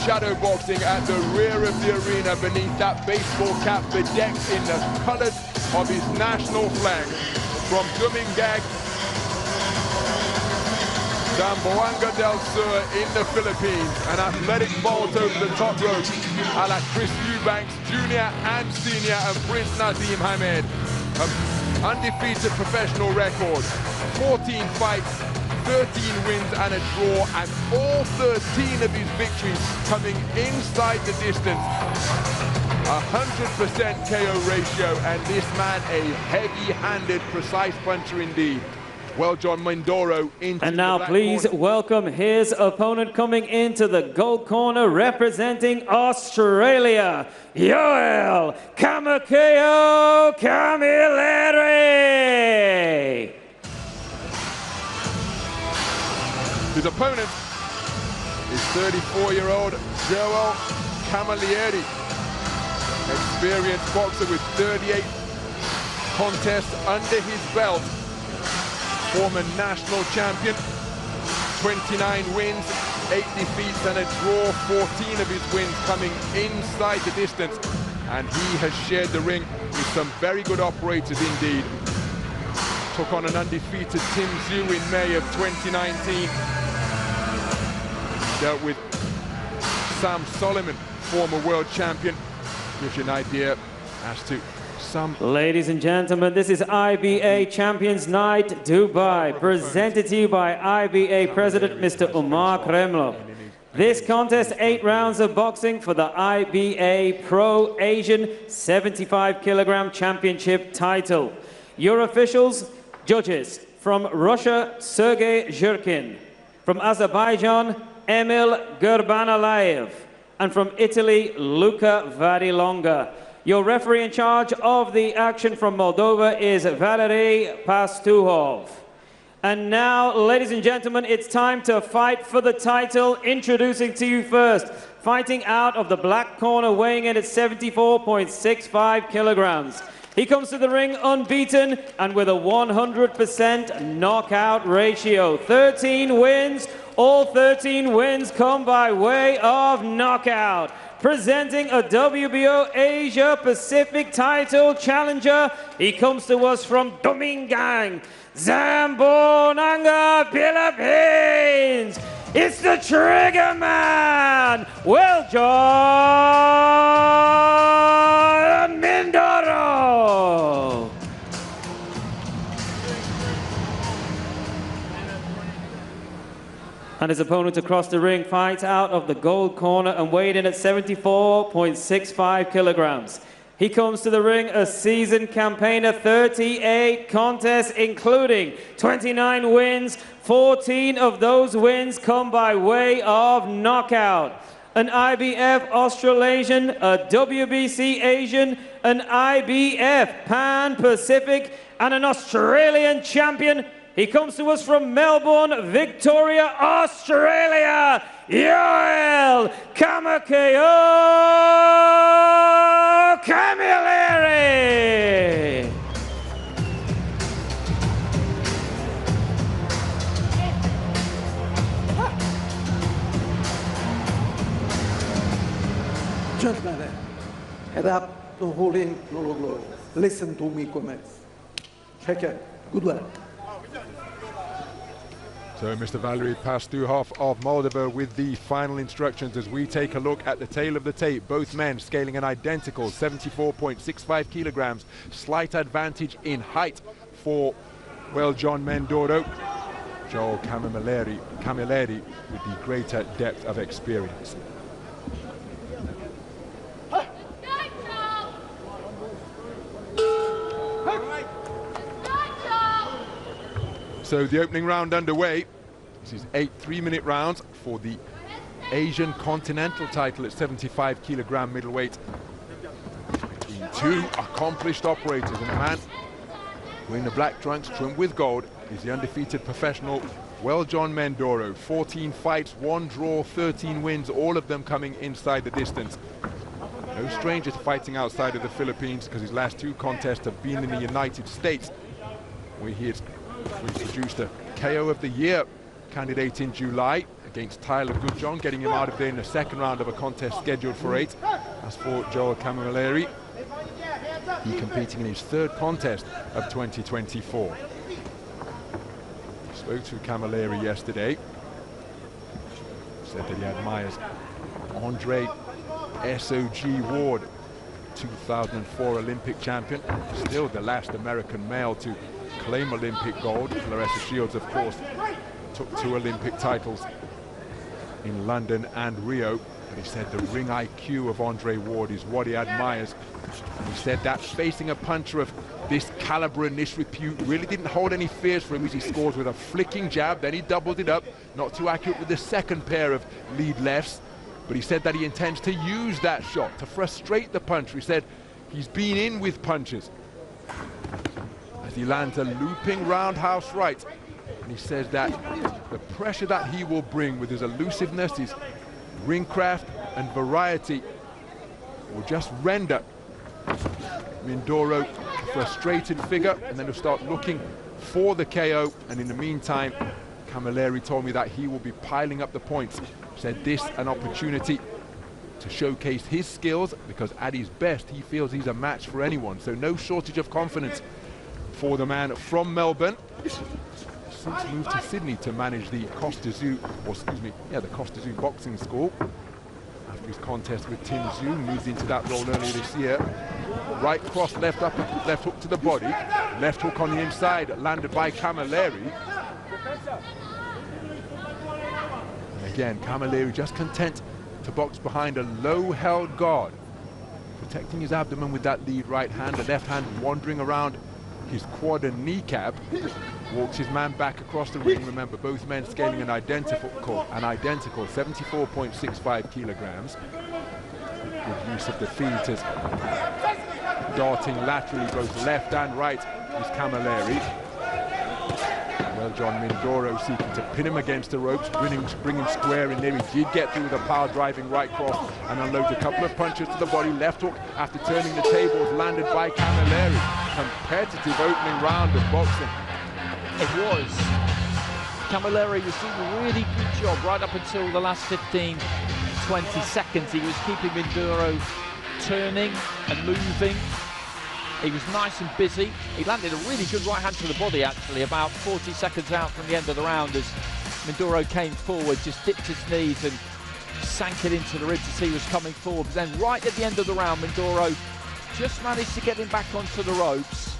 shadow boxing at the rear of the arena beneath that baseball cap bedecked in the colors of his national flag. From Dumingag, Zamboanga del Sur in the Philippines, an athletic vault over the top rope a la Chris Eubanks Jr. and Sr. and Prince Nazim Hamed. Undefeated professional record, 14 fights, 13 wins and a draw, and all 13 of his victories coming inside the distance. 100% KO ratio, and this man a heavy-handed, precise puncher indeed. Weljon Mindoro into and now please corner. Welcome his opponent coming into the gold corner representing Australia, Yoel Kamakeo Camilleri. His opponent is 34-year-old Weljon Camilleri, experienced boxer with 38 contests under his belt. Former national champion, 29 wins, 8 defeats and a draw, 14 of his wins coming inside the distance. And he has shared the ring with some very good operators indeed. Took on an undefeated Tim Zhu in May of 2019. Dealt with Sam Solomon, former world champion. Gives you an idea as to some. Ladies and gentlemen, this is IBA Champions Night Dubai, presented to you by IBA President Mr. Umar Kremlov. This contest, 8 rounds of boxing for the IBA Pro Asian 75-kilogram championship title. Your officials, judges, from Russia, Sergei Zhurkin, from Azerbaijan, Emil Gurbanalayev, and from Italy, Luca Varilonga. Your referee in charge of the action from Moldova is Valery Pastuhov. And now, ladies and gentlemen, it's time to fight for the title. Introducing to you first, fighting out of the black corner, weighing in at 74.65 kilograms. He comes to the ring unbeaten and with a 100% knockout ratio. 13 wins. All 13 wins come by way of knockout. Presenting a WBO Asia Pacific title challenger, he comes to us from Dumingang, Zamboanga, Philippines. It's the Trigger Man, Weljon Mindoro. And his opponent across the ring fights out of the gold corner and weighed in at 74.65 kilograms. He comes to the ring a seasoned campaigner, 38 contests, including 29 wins. 14 of those wins come by way of knockout. An IBF Australasian, a WBC Asian, an IBF Pan-Pacific, and an Australian champion. He comes to us from Melbourne, Victoria, Australia, Yoel Kamakeo Camilleri. Gentlemen, adapt the holy glory. Listen to me comments. Check it. Good luck. So Mr. Valery Pastuhov of Moldova with the final instructions as we take a look at the tail of the tape. Both men scaling an identical 74.65 kilograms. Slight advantage in height for Weljon Mindoro. Joel Camilleri with the greater depth of experience. So the opening round underway. This is 8 3-minute rounds for the Asian Continental title at 75 kilogram middleweight. Between two accomplished operators, and a man wearing the black trunks trimmed with gold is the undefeated professional Weljon Mindoro. 14 fights, 1 draw, 13 wins, all of them coming inside the distance. No stranger to fighting outside of the Philippines because his last 2 contests have been in the United States, where he has produced a KO of the Year candidate in July against Tyler Goodjohn, getting him out of there in the second round of a contest scheduled for 8. As for Joel Camilleri, he competing in his 3rd contest of 2024. Spoke to Camilleri yesterday, said that he admires Andre S.O.G. Ward, 2004 Olympic champion, still the last American male to claim Olympic gold. Claressa Shields, of course, took 2 Olympic titles in London and Rio. But he said the ring IQ of Andre Ward is what he admires. And he said that facing a puncher of this caliber and this repute really didn't hold any fears for him as he scores with a flicking jab, then he doubled it up, not too accurate with the second pair of lead lefts. But he said that he intends to use that shot to frustrate the puncher. He said he's been in with punches. As he lands a looping roundhouse right. And he says that the pressure that he will bring with his elusiveness, his ring craft and variety will just render Mindoro a frustrated figure, and then he'll start looking for the KO. And in the meantime, Camilleri told me that he will be piling up the points. Said this an opportunity to showcase his skills, because at his best he feels he's a match for anyone. So no shortage of confidence for the man from Melbourne. Since moved to Sydney to manage the Costa Zoo, or excuse me, yeah, the Costa Zoo boxing school. After his contest with Tim Zoo, moved into that role earlier this year. Right cross, left up, left hook to the body, left hook on the inside, landed by Camilleri. Again, Camilleri just content to box behind a low-held guard, protecting his abdomen with that lead right hand, the left hand wandering around his quad and kneecap, walks his man back across the ring. Remember, both men scaling an identical 74.65 kilograms. Good use of the feet as darting laterally both left and right is Camilleri. Weljon Mindoro seeking to pin him against the ropes, bring him square in there. He did get through the power driving right cross and unloads a couple of punches to the body. Left hook after turning the tables, landed by Camilleri. Competitive opening round of boxing. It was. Camilleri was doing a really good job right up until the last 15, 20 seconds. He was keeping Mindoro turning and moving. He was nice and busy. He landed a really good right hand to the body, actually, about 40 seconds out from the end of the round as Mindoro came forward, just dipped his knees and sank it into the ribs as he was coming forward. But then right at the end of the round, Mindoro just managed to get him back onto the ropes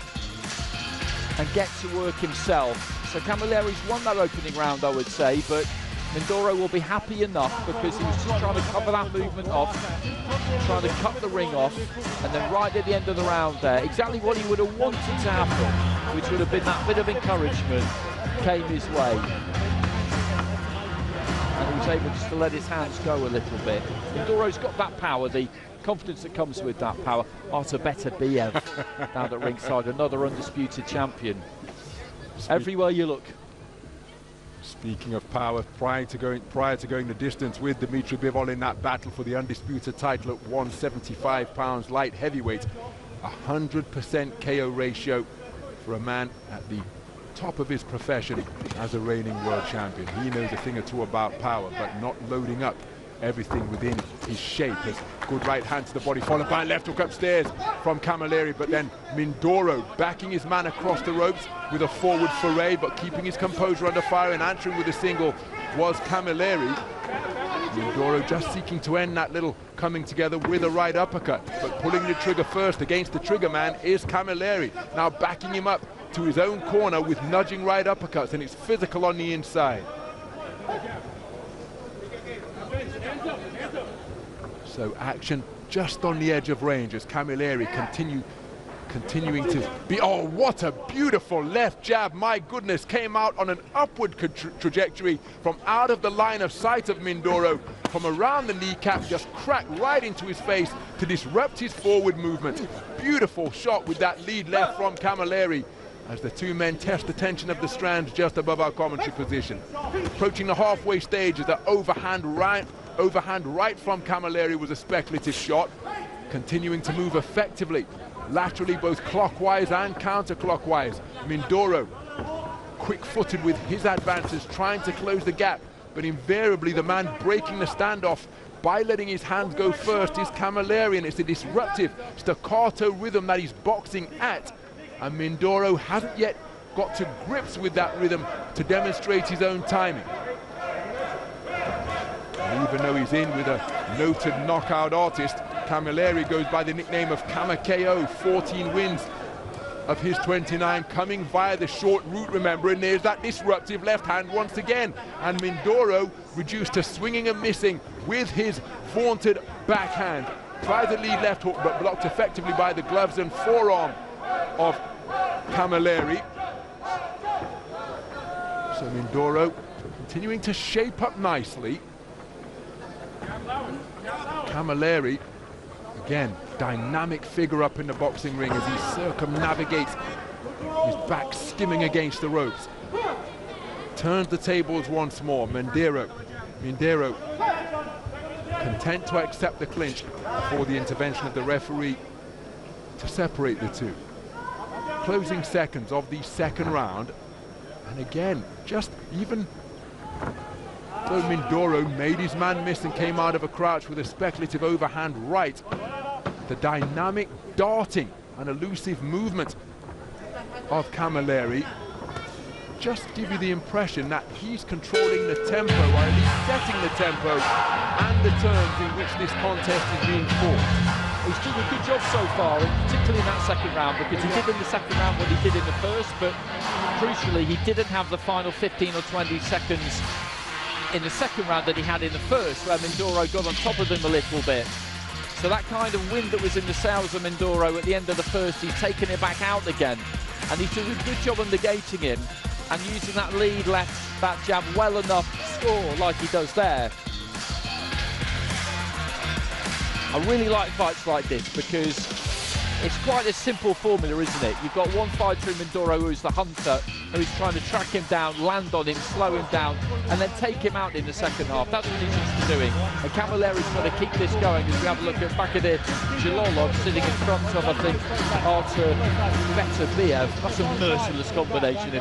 and get to work himself. So Camilleri's won that opening round, I would say, but Mindoro will be happy enough because he was just trying to cover that movement off, trying to cut the ring off, and then right at the end of the round there, exactly what he would have wanted to happen, which would have been that bit of encouragement, came his way. And he was able just to let his hands go a little bit. Mindoro's got that power, the confidence that comes with that power. Artur Beterbiev down at ringside, another undisputed champion. Everywhere you look. Speaking of power, prior to going the distance with Dmitry Bivol in that battle for the undisputed title at 175 pounds light heavyweight, 100% KO ratio for a man at the top of his profession as a reigning world champion. He knows a thing or two about power, but not loading up everything within his shape. As good right hand to the body, followed by a left hook upstairs from Camilleri, but then Mindoro backing his man across the ropes with a forward foray, but keeping his composure under fire and answering with a single was Camilleri. Mindoro just seeking to end that little coming together with a right uppercut, but pulling the trigger first against the trigger man is Camilleri. Now backing him up to his own corner with nudging right uppercuts, and it's physical on the inside. So action just on the edge of range as Camilleri continuing to be, oh, what a beautiful left jab, my goodness, came out on an upward trajectory from out of the line of sight of Mindoro, from around the kneecap, just cracked right into his face to disrupt his forward movement. Beautiful shot with that lead left from Camilleri as the two men test the tension of the strands just above our commentary position. Approaching the halfway stage as the overhand right from Camilleri was a speculative shot, continuing to move effectively laterally, both clockwise and counterclockwise. Mindoro quick-footed with his advances, trying to close the gap but invariably the man breaking the standoff by letting his hands go first is Camilleri, and it's a disruptive staccato rhythm that he's boxing at, and Mindoro hasn't yet got to grips with that rhythm to demonstrate his own timing. And even though he's in with a noted knockout artist, Camilleri goes by the nickname of Kama KO, 14 wins of his 29 coming via the short route, remember, and there's that disruptive left hand once again, and Mindoro reduced to swinging and missing with his vaunted backhand. Tries the lead left hook, but blocked effectively by the gloves and forearm of Camilleri. So Mindoro continuing to shape up nicely. Camilleri, again, dynamic figure up in the boxing ring as he circumnavigates, his back skimming against the ropes. Turns the tables once more. Mindoro content to accept the clinch before the intervention of the referee to separate the two. Closing seconds of the second round, and again, just even though Mindoro made his man miss and came out of a crouch with a speculative overhand right, the dynamic darting and elusive movement of Camilleri just give you the impression that he's controlling the tempo, or at least setting the tempo and the terms in which this contest is being fought. He's doing a good job so far, and particularly in that second round, because he did in the second round what he did in the first, but crucially he didn't have the final 15 or 20 seconds in the second round that he had in the first, where Mindoro got on top of him a little bit. So that kind of wind that was in the sails of Mindoro at the end of the first, he's taken it back out again, and he's doing a good job of negating him and using that lead left, that jab well enough to score like he does there. I really like fights like this because it's quite a simple formula, isn't it? You've got one fighter in Mindoro who's the hunter, who's trying to track him down, land on him, slow him down, and then take him out in the second half. That's what he's used to doing. And Camilleri's got to keep this going as we have a look at Bakir Jalolov sitting in front of, I think, Artur Beterbiev. That's a merciless combination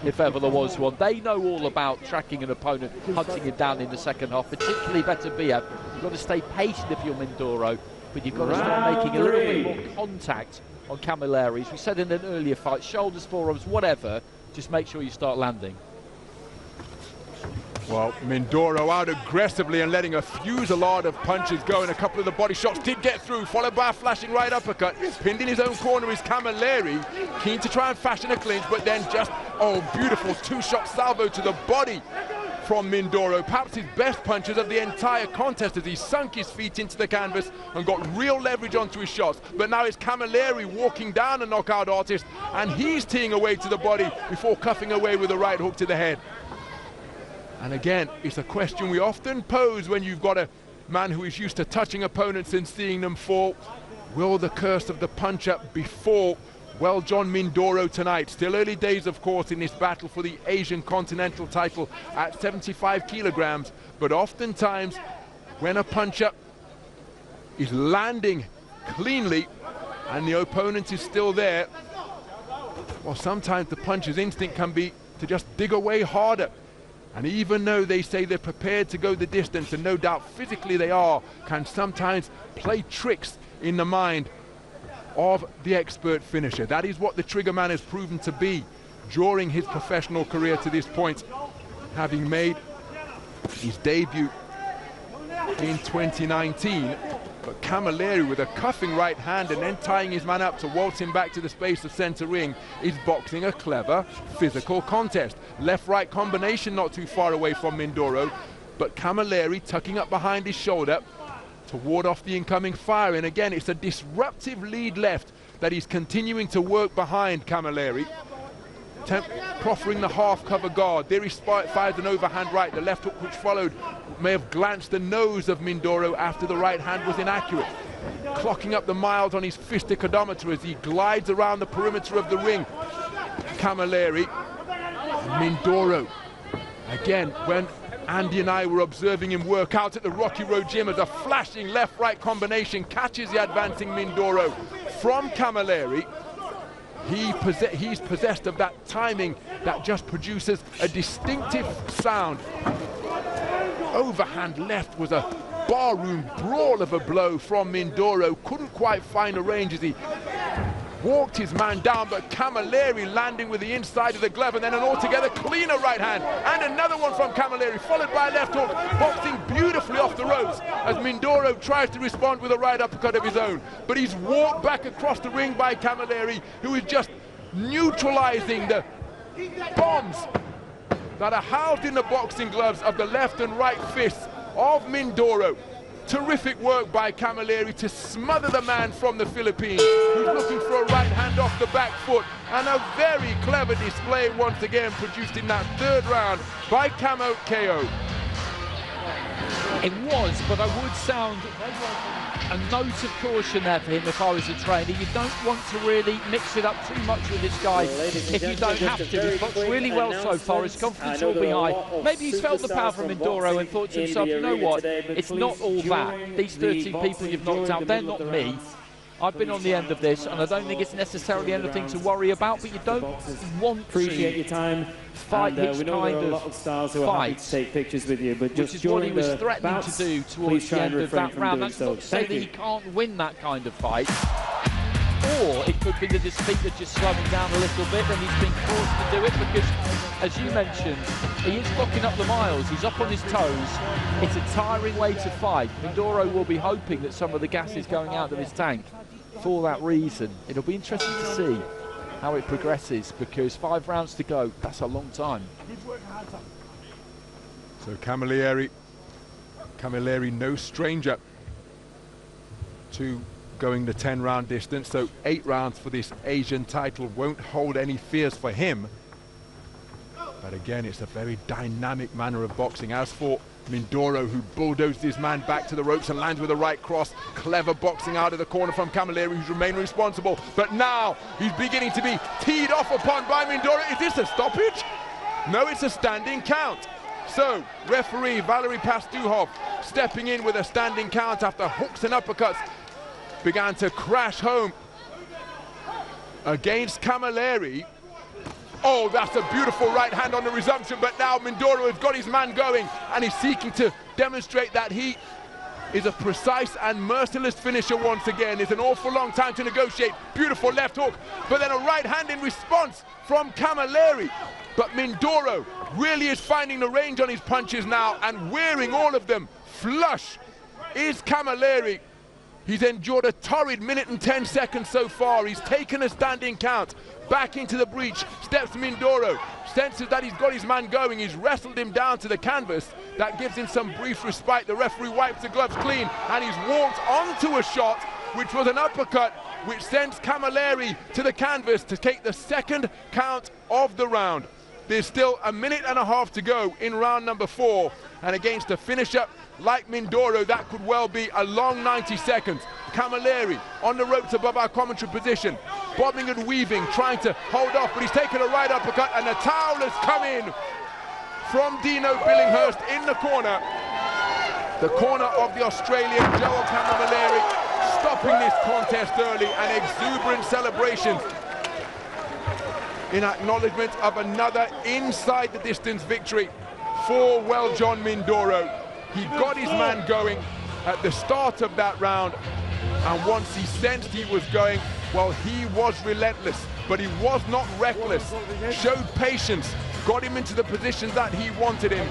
if ever there was one. They know all about tracking an opponent, hunting him down in the second half, particularly Beterbiev. You've got to stay patient if you're Mindoro, but you've got to start making a little bit more contact on Camilleri. As we said in an earlier fight, shoulders, forearms, whatever, just make sure you start landing. Well, Mindoro out aggressively and letting a fusillade of punches go, and a couple of the body shots did get through, followed by a flashing right uppercut. Pinned in his own corner is Camilleri, keen to try and fashion a clinch, but then just, oh, beautiful two-shot salvo to the body from Mindoro, perhaps his best punches of the entire contest, as he sunk his feet into the canvas and got real leverage onto his shots. But now it's Camilleri walking down a knockout artist, and he's teeing away to the body before cuffing away with a right hook to the head. And again, it's a question we often pose when you've got a man who is used to touching opponents and seeing them fall. Will the curse of the puncher befall Weljon Mindoro tonight? Still early days, of course, in this battle for the Asian Continental title at 75 kilograms, but oftentimes when a puncher is landing cleanly and the opponent is still there, well, sometimes the puncher's instinct can be to just dig away harder. And even though they say they're prepared to go the distance, and no doubt physically they are, can sometimes play tricks in the mind of the expert finisher. That is what the trigger man has proven to be during his professional career to this point, having made his debut in 2019. But Camilleri, with a cuffing right hand and then tying his man up to waltz him back to the space of center ring, is boxing a clever physical contest. Left-right combination not too far away from Mindoro, but Camilleri tucking up behind his shoulder to ward off the incoming fire. And again, it's a disruptive lead left that he's continuing to work behind Camilleri, proffering the half-cover guard. There he fired an overhand right. The left hook which followed may have glanced the nose of Mindoro after the right hand was inaccurate. Clocking up the miles on his fistic odometer as he glides around the perimeter of the ring. Camilleri, Mindoro. Again, when Andy and I were observing him work out at the Rocky Road Gym, as a flashing left-right combination catches the advancing Mindoro from Camilleri. He's possessed of that timing that just produces a distinctive sound. overhand left was a barroom brawl of a blow from Mindoro. Couldn't quite find a range as he walked his man down, but Camilleri landing with the inside of the glove, and then an altogether cleaner right hand, and another one from Camilleri, followed by a left hook, boxing beautifully off the ropes as Mindoro tries to respond with a right uppercut of his own. But he's walked back across the ring by Camilleri, who is just neutralizing the bombs that are housed in the boxing gloves of the left and right fists of Mindoro. Terrific work by Camilleri to smother the man from the Philippines, who's looking for a right hand off the back foot, and a very clever display once again produced in that third round by Camo KO. It was, but I would sound a note of caution there for him if I was a trainer. You don't want to really mix it up too much with this guy if you don't have to. He's boxed really well so far, his confidence will be high. Maybe he's felt the power from Mindoro and thought to himself, you know what, it's not all that. These 13 people you've knocked out, they're not me. I've been on the end of this, and I don't think it's necessarily anything to worry about, but you don't want to fight this kind of fight, take pictures with you, but which is what he was threatening to do towards the end of that round. That's not to say that he can't win that kind of fight, or it could be that his feet are just slowing down a little bit and he's been forced to do it because, as you mentioned, he is blocking up the miles, he's up on his toes. It's a tiring way to fight. Mindoro will be hoping that some of the gas is going out of his tank for that reason. It'll be interesting to see how it progresses, because 5 rounds to go, that's a long time. So Camilleri no stranger to going the 10-round distance, so 8 rounds for this Asian title won't hold any fears for him. But again, it's a very dynamic manner of boxing. As for Mindoro, who bulldozed his man back to the ropes and lands with a right cross. Clever boxing out of the corner from Camilleri, who's remained responsible. But now he's beginning to be teed off upon by Mindoro. Is this a stoppage? No, it's a standing count. So, referee Valery Pastuhov stepping in with a standing count after hooks and uppercuts began to crash home against Camilleri. Oh, that's a beautiful right hand on the resumption, but now Mindoro has got his man going, and he's seeking to demonstrate that he is a precise and merciless finisher once again. It's an awful long time to negotiate. Beautiful left hook, but then a right hand in response from Camilleri. But Mindoro really is finding the range on his punches now and wearing all of them flush is Camilleri. He's endured a torrid minute and 10 seconds so far. He's taken a standing count. Back into the breach steps Mindoro, senses that he's got his man going. He's wrestled him down to the canvas. That gives him some brief respite. The referee wipes the gloves clean, and he's walked onto a shot, which was an uppercut, which sends Camilleri to the canvas to take the second count of the round. There's still a minute and a half to go in round number 4, and against a finisher like Mindoro, that could well be a long 90 seconds. Camilleri on the ropes above our commentary position, bobbing and weaving, trying to hold off, but he's taken a right uppercut, and the towel has come in from Dino Billinghurst in the corner. The corner of the Australian Joel Camilleri, stopping this contest early, and exuberant celebrations in acknowledgement of another inside the distance victory for Weljon Mindoro. He got his man going at the start of that round, and once he sensed he was going, well, he was relentless, but he was not reckless. Showed patience, got him into the positions that he wanted him,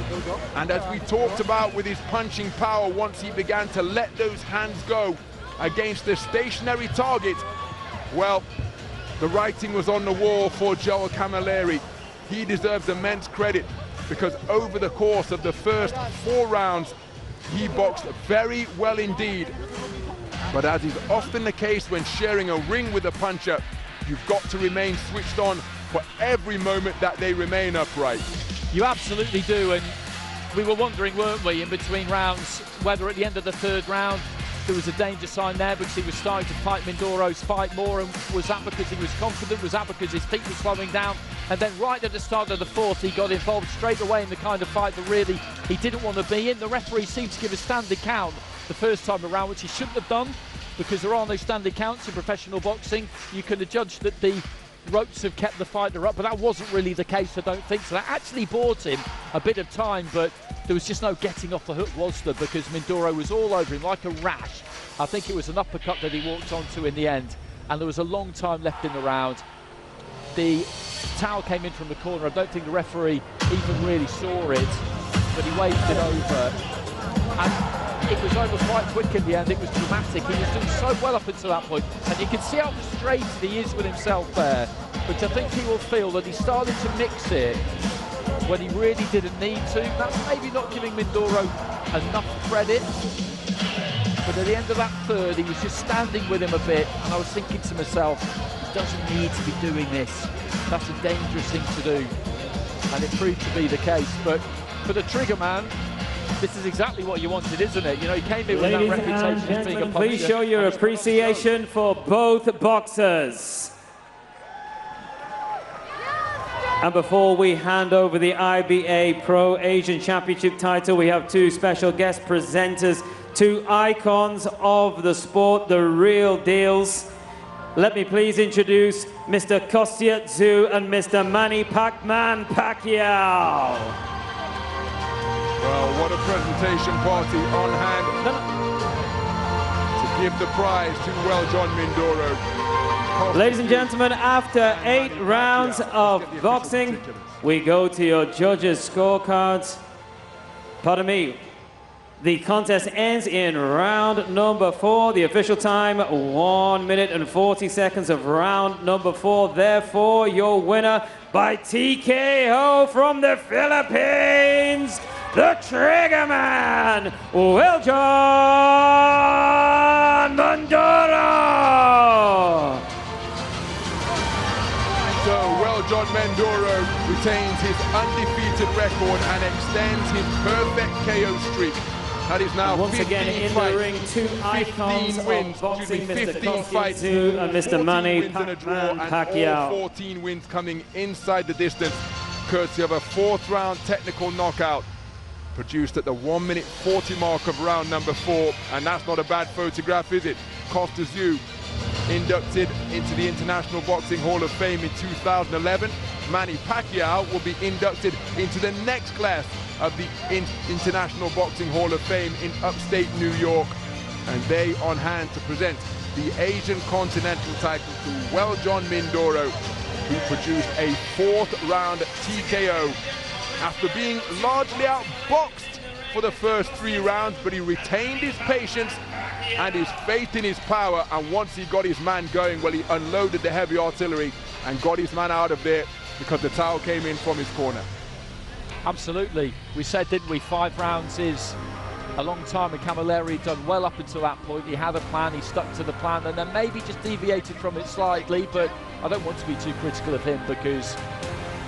and as we talked about with his punching power, once he began to let those hands go against the stationary target, well, the writing was on the wall for Joel Camilleri. He deserves immense credit, because over the course of the first 4 rounds, he boxed very well indeed. But as is often the case when sharing a ring with a puncher, you've got to remain switched on for every moment that they remain upright. You absolutely do, and we were wondering, weren't we, in between rounds, whether at the end of the 3rd round there was a danger sign there because he was starting to fight Mindoro's fight more, and was that because he was confident, was that because his feet were slowing down? And then right at the start of the 4th, he got involved straight away in the kind of fight that really he didn't want to be in. The referee seemed to give a standing count the first time around, which he shouldn't have done, because there are no standing counts in professional boxing. You can judge that the ropes have kept the fighter up, but that wasn't really the case, I don't think. So that actually bought him a bit of time, but there was just no getting off the hook, was there? Because Mindoro was all over him like a rash. I think it was an uppercut that he walked onto in the end, and there was a long time left in the round. The towel came in from the corner. I don't think the referee even really saw it, but he waved it over. And it was over quite quick in the end. It was dramatic. He was doing so well up until that point, and you can see how frustrated he is with himself there. But I think he will feel that he started to mix it when he really didn't need to. That's maybe not giving Mindoro enough credit. But at the end of that third, he was just standing with him a bit, and I was thinking to myself, he doesn't need to be doing this. That's a dangerous thing to do. And it proved to be the case. But for the trigger man, this is exactly what you wanted, isn't it? You know, he came in with that reputation as being a puncher. Please show your appreciation for both boxers. And before we hand over the IBA Pro Asian Championship title, we have two special guest presenters, two icons of the sport, the real deals. Let me please introduce Mr. Kostya Tszyu and Mr. Manny Pacman Pacquiao. Well, what a presentation party on hand to give the prize to Weljon Mindoro. Ladies and gentlemen, after 8 rounds of boxing, we go to your judges' scorecards. Pardon me. The contest ends in round number 4. The official time, 1 minute and 40 seconds of round number 4. Therefore, your winner by TKO from the Philippines, the Trigger Man, Weljon Mindoro. So Weljon Mindoro retains his undefeated record and extends his perfect KO streak. That is now once again in the ring, two icons of boxing, Mr. Kostya Tszyu and Mr. Manny Pacquiao. All 14 wins coming inside the distance, courtesy of a 4th round technical knockout produced at the 1 minute 40 mark of round number 4. And that's not a bad photograph, is it? Kostya Tszyu inducted into the International Boxing Hall of Fame in 2011. Manny Pacquiao will be inducted into the next class of the International Boxing Hall of Fame in upstate New York. And they on hand to present the Asian Continental title to Weljon Mindoro, who produced a 4th round TKO after being largely outboxed for the first 3 rounds, but he retained his patience and his faith in his power, and once he got his man going, well, he unloaded the heavy artillery and got his man out of there because the towel came in from his corner. Absolutely. We said, didn't we, 5 rounds is a long time, and Camilleri had done well up until that point. He had a plan, he stuck to the plan, and then maybe just deviated from it slightly, but I don't want to be too critical of him because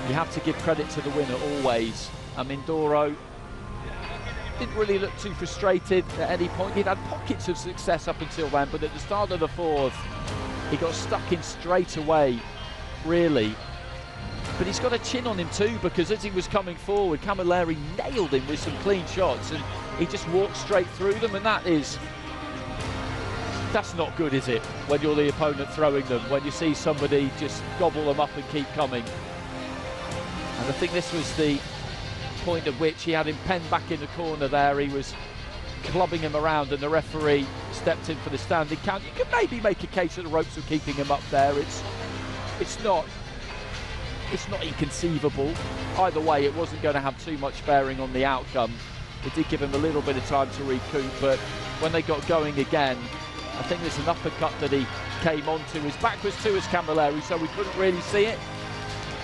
you have to give credit to the winner always. And Mindoro didn't really look too frustrated at any point. He'd had pockets of success up until then, but at the start of the 4th, he got stuck in straight away, really. But he's got a chin on him too, because as he was coming forward, Camilleri nailed him with some clean shots, and he just walked straight through them, and that's not good, is it, when you're the opponent throwing them, when you see somebody just gobble them up and keep coming. And I think this was the point at which he had him penned back in the corner there. He was clubbing him around, and the referee stepped in for the standing count. You could maybe make a case that the ropes were keeping him up there. It's not inconceivable. Either way, it wasn't going to have too much bearing on the outcome. It did give him a little bit of time to recoup, but when they got going again, I think there's an uppercut that he came onto. His back was to his Camilleri, so we couldn't really see it.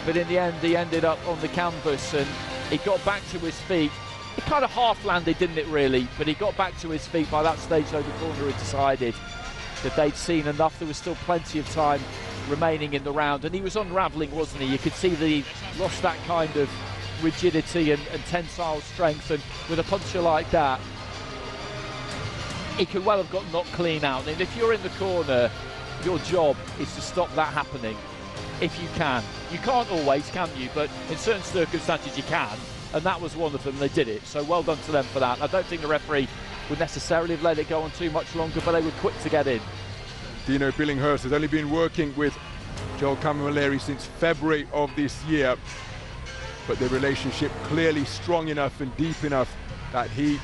But in the end, he ended up on the canvas, and he got back to his feet. It kind of half landed, didn't it, really? But he got back to his feet by that stage, so the corner had decided that they'd seen enough. There was still plenty of time remaining in the round, and he was unravelling, wasn't he? You could see that he lost that kind of rigidity and tensile strength, and with a puncher like that, he could well have got knocked clean out. And if you're in the corner, your job is to stop that happening, if you can. You can't always, can you? But in certain circumstances you can, and that was one of them. They did it, so well done to them for that. I don't think the referee would necessarily have let it go on too much longer, but they were quick to get in. Dino Billinghurst has only been working with Joel Camilleri since February of this year, but the relationship clearly strong enough and deep enough that he